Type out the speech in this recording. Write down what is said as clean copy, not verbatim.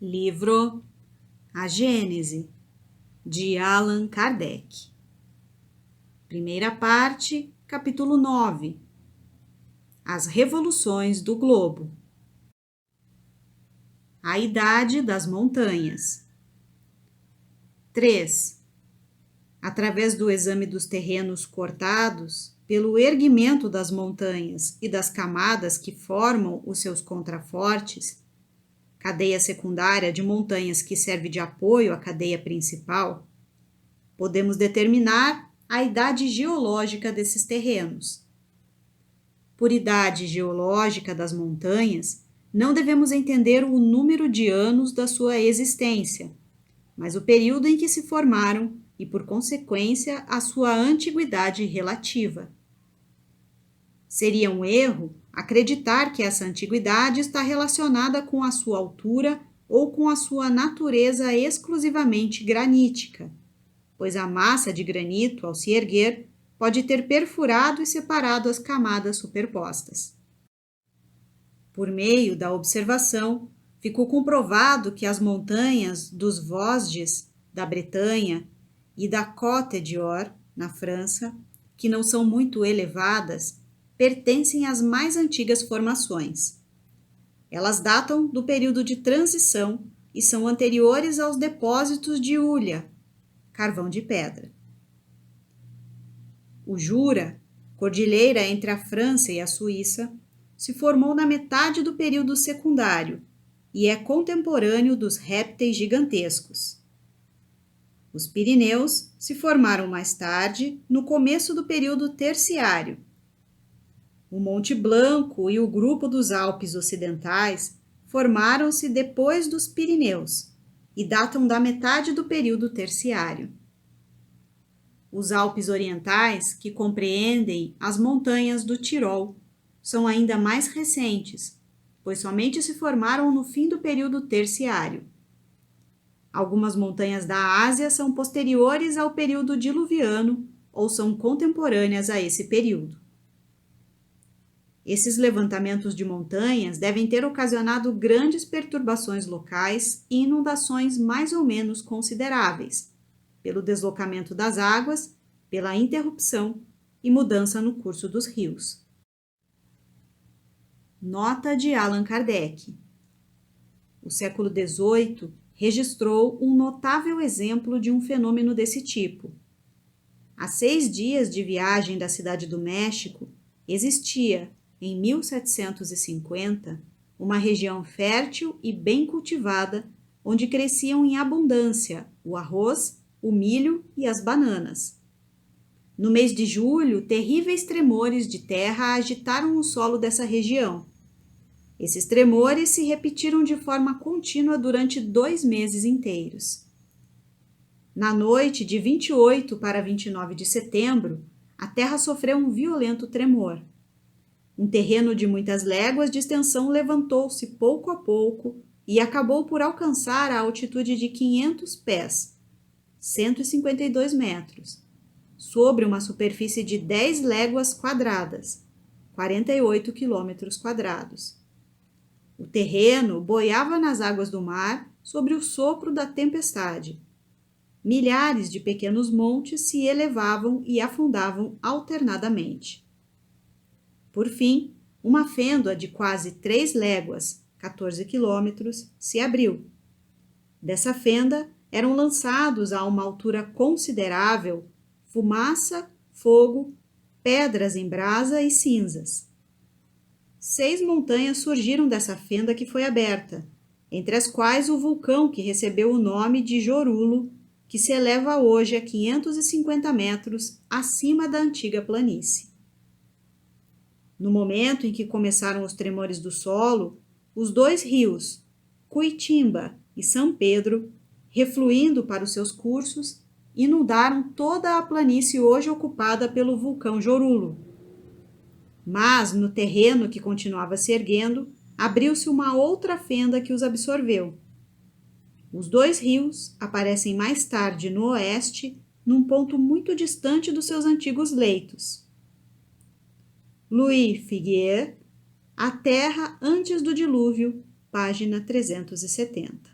Livro A Gênese, de Allan Kardec. Primeira parte, capítulo 9. As revoluções do globo. A idade das montanhas. 3. Através do exame dos terrenos cortados, pelo erguimento das montanhas e das camadas que formam os seus contrafortes, cadeia secundária de montanhas que serve de apoio à cadeia principal, podemos determinar a idade geológica desses terrenos. Por idade geológica das montanhas, não devemos entender o número de anos da sua existência, mas o período em que se formaram e, por consequência, a sua antiguidade relativa. Seria um erro acreditar que essa antiguidade está relacionada com a sua altura ou com a sua natureza exclusivamente granítica, pois a massa de granito, ao se erguer, pode ter perfurado e separado as camadas superpostas. Por meio da observação, ficou comprovado que as montanhas dos Vosges, da Bretanha, e da Côte d'Or, na França, que não são muito elevadas, pertencem às mais antigas formações. Elas datam do período de transição e são anteriores aos depósitos de hulha, carvão de pedra. O Jura, cordilheira entre a França e a Suíça, se formou na metade do período secundário e é contemporâneo dos répteis gigantescos. Os Pirineus se formaram mais tarde, no começo do período terciário. O Monte Blanco e o grupo dos Alpes Ocidentais formaram-se depois dos Pirineus e datam da metade do período terciário. Os Alpes Orientais, que compreendem as montanhas do Tirol, são ainda mais recentes, pois somente se formaram no fim do período terciário. Algumas montanhas da Ásia são posteriores ao período diluviano ou são contemporâneas a esse período. Esses levantamentos de montanhas devem ter ocasionado grandes perturbações locais e inundações mais ou menos consideráveis, pelo deslocamento das águas, pela interrupção e mudança no curso dos rios. Nota de Allan Kardec. O século XVIII registrou um notável exemplo de um fenômeno desse tipo. Há 6 dias de viagem da cidade do México, existia, em 1750, uma região fértil e bem cultivada, onde cresciam em abundância o arroz, o milho e as bananas. No mês de julho, terríveis tremores de terra agitaram o solo dessa região. Esses tremores se repetiram de forma contínua durante 2 meses inteiros. Na noite de 28 para 29 de setembro, a terra sofreu um violento tremor. Um terreno de muitas léguas de extensão levantou-se pouco a pouco e acabou por alcançar a altitude de 500 pés, 152 metros, sobre uma superfície de 10 léguas quadradas, 48 quilômetros quadrados. O terreno boiava nas águas do mar sob o sopro da tempestade. Milhares de pequenos montes se elevavam e afundavam alternadamente. Por fim, uma fenda de quase 3 léguas, 14 quilômetros, se abriu. Dessa fenda eram lançados a uma altura considerável fumaça, fogo, pedras em brasa e cinzas. 6 montanhas surgiram dessa fenda que foi aberta, entre as quais o vulcão que recebeu o nome de Jorulo, que se eleva hoje a 550 metros acima da antiga planície. No momento em que começaram os tremores do solo, os 2 rios, Cuitimba e São Pedro, refluindo para os seus cursos, inundaram toda a planície hoje ocupada pelo vulcão Jorulo. Mas, no terreno que continuava se erguendo, abriu-se uma outra fenda que os absorveu. Os 2 rios aparecem mais tarde no oeste, num ponto muito distante dos seus antigos leitos. Louis Figuier, A Terra antes do Dilúvio, página 370.